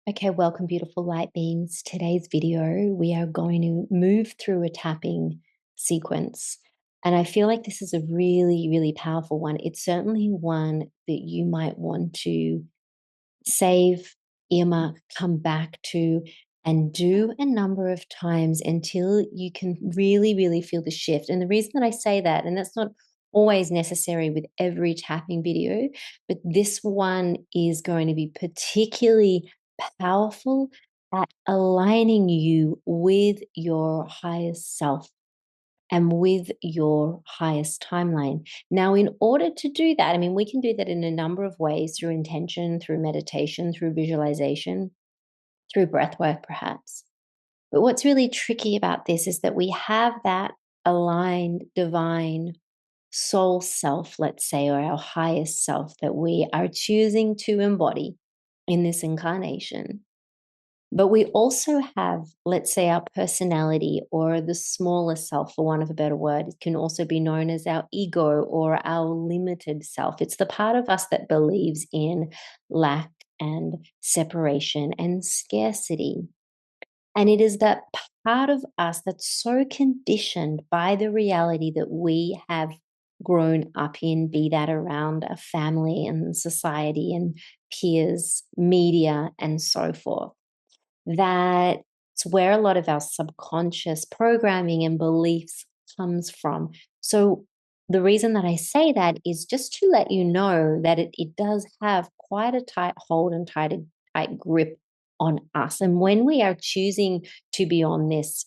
Okay, welcome, beautiful light beings. Today's video, we are going to move through a tapping sequence. And I feel like this is a really, really powerful one. It's certainly one that you might want to save, earmark, come back to, and do a number of times until you can really, really feel the shift. And the reason that I say that, and that's not always necessary with every tapping video, but this one is going to be particularly powerful at aligning you with your highest self and with your highest timeline. Now, in order to do that, I mean, we can do that in a number of ways through intention, through meditation, through visualization, through breath work, perhaps. But what's really tricky about this is that we have that aligned divine soul self, let's say, or our highest self that we are choosing to embody in this incarnation. But we also have, let's say, our personality or the smaller self, for want of a better word. It can also be known as our ego or our limited self. It's the part of us that believes in lack and separation and scarcity. And it is that part of us that's so conditioned by the reality that we have grown up in, be that around a family and society and peers, media, and so forth. That's where a lot of our subconscious programming and beliefs comes from. So the reason that I say that is just to let you know that it does have quite a tight hold and tight grip on us. And when we are choosing to be on this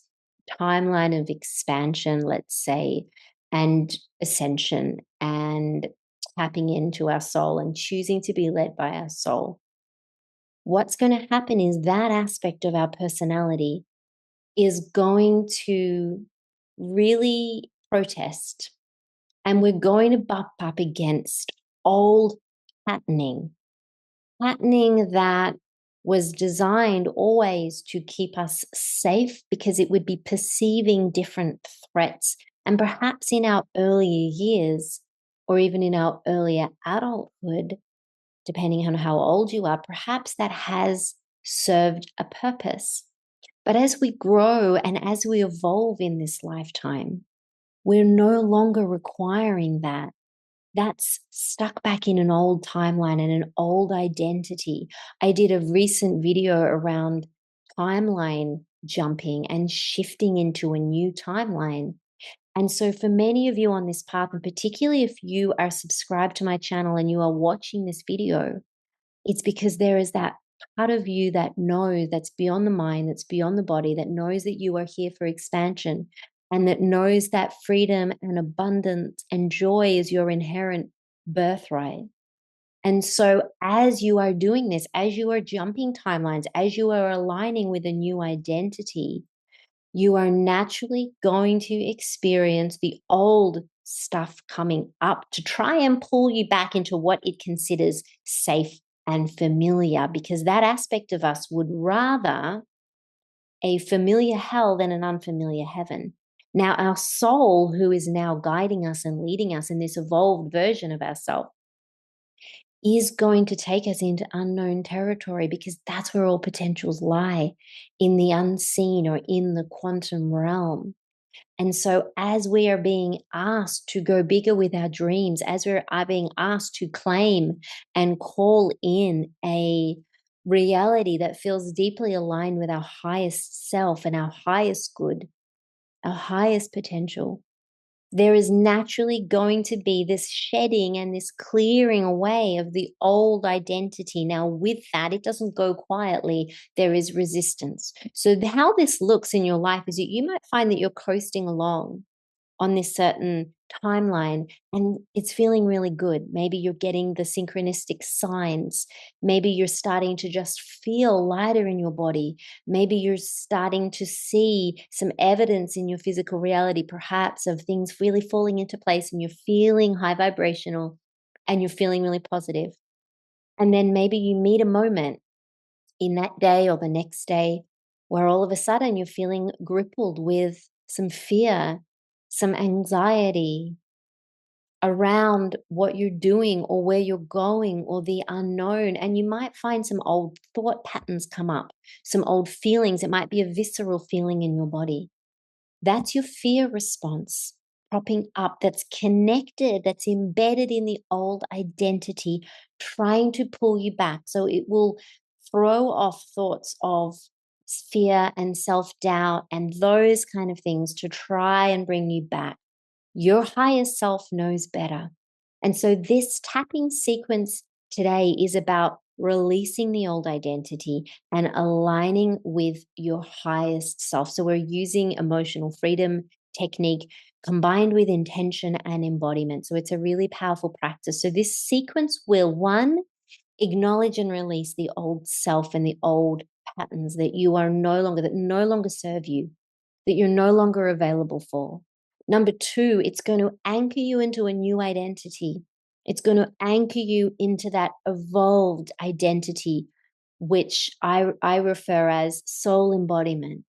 timeline of expansion, let's say, and ascension and tapping into our soul and choosing to be led by our soul, what's going to happen is that aspect of our personality is going to really protest, and we're going to bump up against old patterning, patterning that was designed always to keep us safe because it would be perceiving different threats. And perhaps in our earlier years, or even in our earlier adulthood, depending on how old you are, perhaps that has served a purpose. But as we grow and as we evolve in this lifetime, we're no longer requiring that. That's stuck back in an old timeline and an old identity. I did a recent video around timeline jumping and shifting into a new timeline. And so, for many of you on this path, and particularly if you are subscribed to my channel and you are watching this video, it's because there is that part of you that knows, that's beyond the mind, that's beyond the body, that knows that you are here for expansion and that knows that freedom and abundance and joy is your inherent birthright. And so, as you are doing this, as you are jumping timelines, as you are aligning with a new identity, you are naturally going to experience the old stuff coming up to try and pull you back into what it considers safe and familiar, because that aspect of us would rather a familiar hell than an unfamiliar heaven. Now, our soul, who is now guiding us and leading us in this evolved version of ourselves, is going to take us into unknown territory because that's where all potentials lie, in the unseen or in the quantum realm. And so, as we are being asked to go bigger with our dreams, as we are being asked to claim and call in a reality that feels deeply aligned with our highest self and our highest good, our highest potential, there is naturally going to be this shedding and this clearing away of the old identity. Now, with that, it doesn't go quietly. There is resistance. So, how this looks in your life is that you might find that you're coasting along on this certain timeline and it's feeling really good. Maybe you're getting the synchronistic signs. Maybe you're starting to just feel lighter in your body. Maybe you're starting to see some evidence in your physical reality, perhaps, of things really falling into place, and you're feeling high vibrational and you're feeling really positive. And then maybe you meet a moment in that day or the next day where all of a sudden you're feeling grappled with some fear, some anxiety, around what you're doing or where you're going or the unknown. And you might find some old thought patterns come up, some old feelings. It might be a visceral feeling in your body. That's your fear response propping up, that's connected, that's embedded in the old identity, trying to pull you back. So it will throw off thoughts of fear and self-doubt and those kind of things to try and bring you back. Your higher self knows better. And so this tapping sequence today is about releasing the old identity and aligning with your highest self. So we're using emotional freedom technique combined with intention and embodiment. So it's a really powerful practice. So this sequence will, one, acknowledge and release the old self and the old patterns that you are no longer, that no longer serve you, that you're no longer available for. Number two, it's going to anchor you into a new identity. It's going to anchor you into that evolved identity, which I refer as soul embodiment.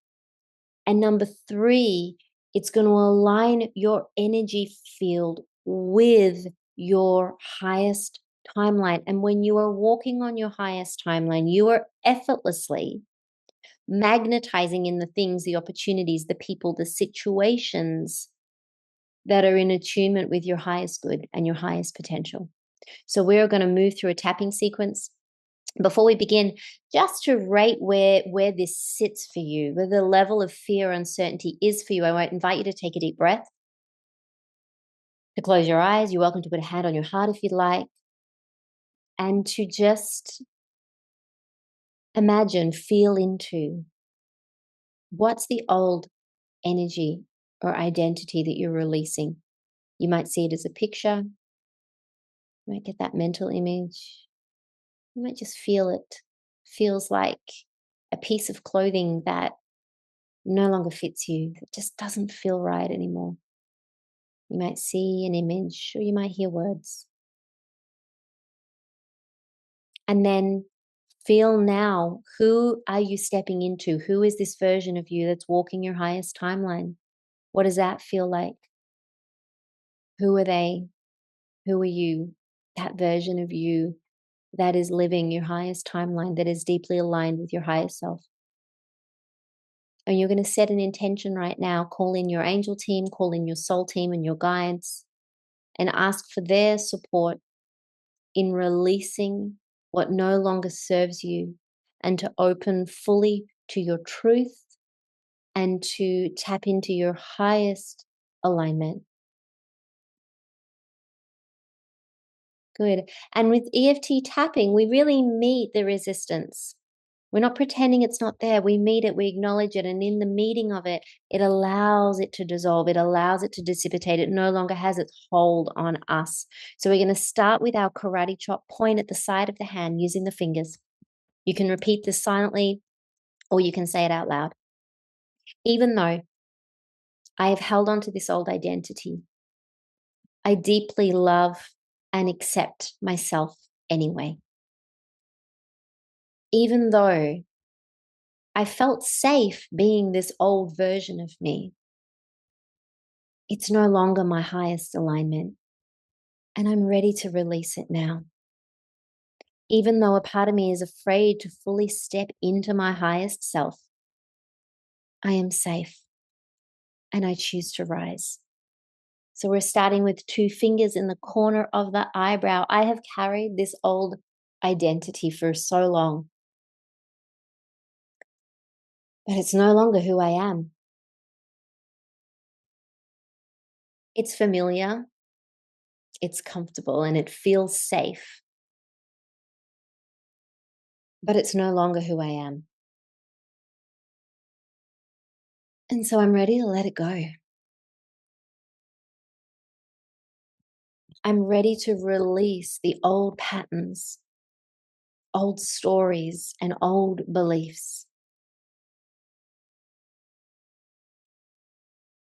And number three, it's going to align your energy field with your highest timeline. And when you are walking on your highest timeline, you are effortlessly magnetizing in the things, the opportunities, the people, the situations that are in attunement with your highest good and your highest potential. So we're going to move through a tapping sequence. Before we begin, just to rate where this sits for you, where the level of fear, uncertainty is for you, I might invite you to take a deep breath, to close your eyes. You're welcome to put a hand on your heart if you'd like, and to just imagine, feel into what's the old energy or identity that you're releasing. You might see it as a picture. You might get that mental image. You might just feel it. Feels like a piece of clothing that no longer fits you, that just doesn't feel right anymore. You might see an image or you might hear words. And then feel now, who are you stepping into? Who is this version of you that's walking your highest timeline? What does that feel like? Who are they? Who are you? That version of you that is living your highest timeline, that is deeply aligned with your higher self. And you're going to set an intention right now. Call in your angel team, call in your soul team and your guides, and ask for their support in releasing what no longer serves you and to open fully to your truth and to tap into your highest alignment. Good. And with EFT tapping, we really meet the resistance. We're not pretending it's not there. We meet it, we acknowledge it. And in the meeting of it, it allows it to dissolve. It allows it to dissipate. It no longer has its hold on us. So we're going to start with our karate chop point at the side of the hand using the fingers. You can repeat this silently or you can say it out loud. Even though I have held on to this old identity, I deeply love and accept myself anyway. Even though I felt safe being this old version of me, it's no longer my highest alignment, and I'm ready to release it now. Even though a part of me is afraid to fully step into my highest self, I am safe and I choose to rise. So we're starting with 2 fingers in the corner of the eyebrow. I have carried this old identity for so long, but it's no longer who I am. It's familiar, it's comfortable, and it feels safe, but it's no longer who I am. And so I'm ready to let it go. I'm ready to release the old patterns, old stories, and old beliefs.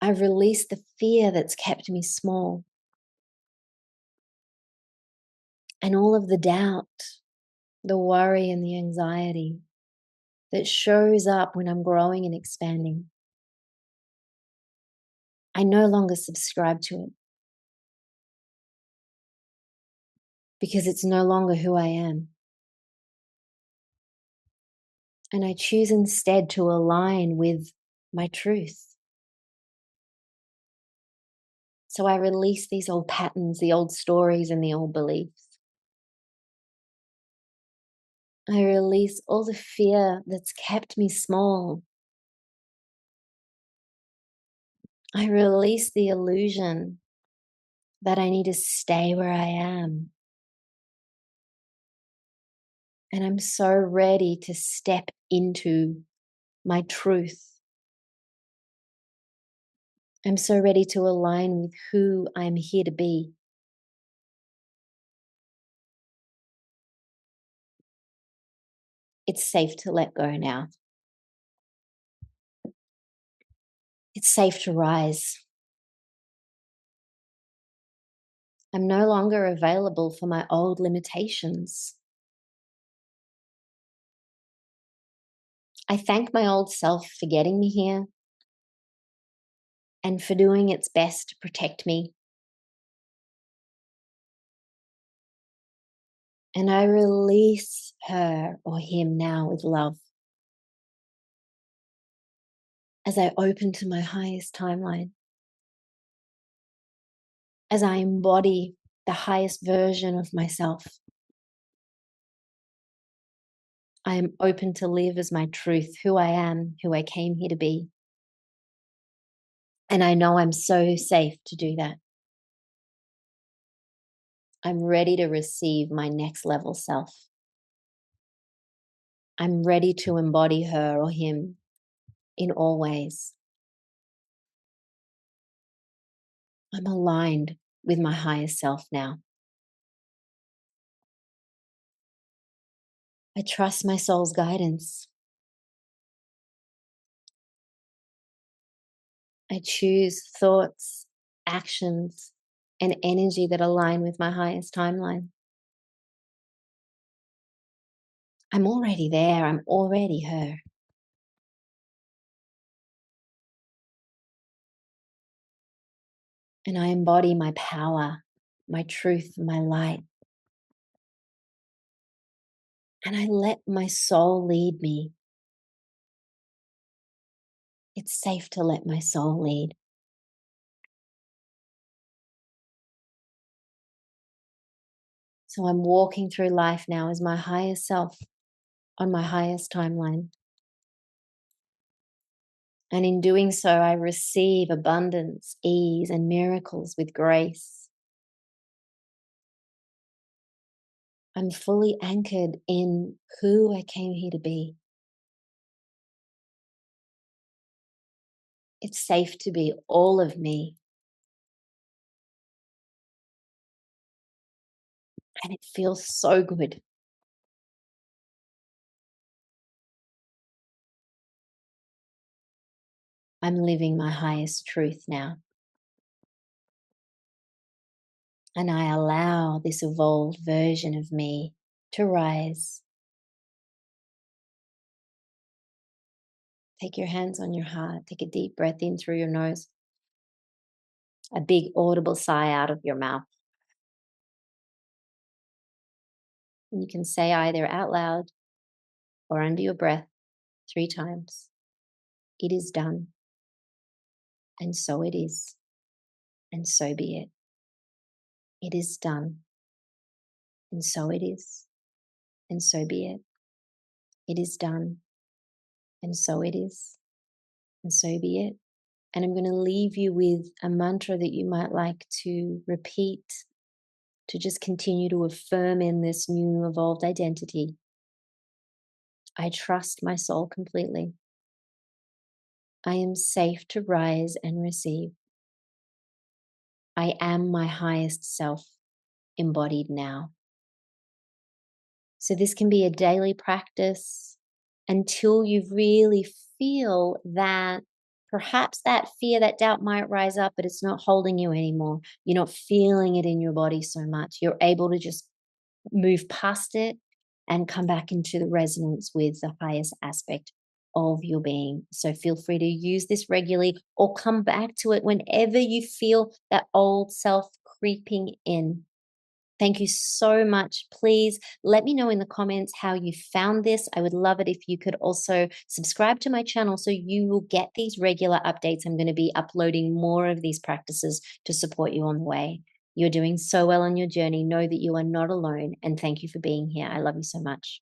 I've released the fear that's kept me small and all of the doubt, the worry, and the anxiety that shows up when I'm growing and expanding. I no longer subscribe to it. because it's no longer who I am. And I choose instead to align with my truth. So I release these old patterns, the old stories, and the old beliefs. I release all the fear that's kept me small. I release the illusion that I need to stay where I am. And I'm so ready to step into my truth. I'm so ready to align with who I'm here to be. It's safe to let go now. It's safe to rise. I'm no longer available for my old limitations. I thank my old self for getting me here and for doing its best to protect me. And I release her or him now with love as I open to my highest timeline, as I embody the highest version of myself. I am open to live as my truth, who I am, who I came here to be. And I know I'm so safe to do that. I'm ready to receive my next level self. I'm ready to embody her or him in all ways. I'm aligned with my higher self now. I trust my soul's guidance. I choose thoughts, actions, and energy that align with my highest timeline. I'm already there. I'm already her. And I embody my power, my truth, my light. And I let my soul lead me. It's safe to let my soul lead. So I'm walking through life now as my highest self on my highest timeline. And in doing so, I receive abundance, ease, and miracles with grace. I'm fully anchored in who I came here to be. It's safe to be all of me. And it feels so good. I'm living my highest truth now. And I allow this evolved version of me to rise. Take your hands on your heart. Take a deep breath in through your nose. A big audible sigh out of your mouth. And you can say either out loud or under your breath 3 times. It is done. And so it is. And so be it. It is done. And so it is. And so be it. It is done. And so it is. And so be it. And I'm going to leave you with a mantra that you might like to repeat to just continue to affirm in this new evolved identity. I trust my soul completely. I am safe to rise and receive. I am my highest self embodied now. So this can be a daily practice until you really feel that perhaps that fear, that doubt might rise up, but it's not holding you anymore. You're not feeling it in your body so much. You're able to just move past it and come back into the resonance with the highest aspect of your being. So feel free to use this regularly or come back to it whenever you feel that old self creeping in. Thank you so much. Please let me know in the comments how you found this. I would love it if you could also subscribe to my channel so you will get these regular updates. I'm going to be uploading more of these practices to support you on the way. You're doing so well on your journey. Know that you are not alone, and thank you for being here. I love you so much.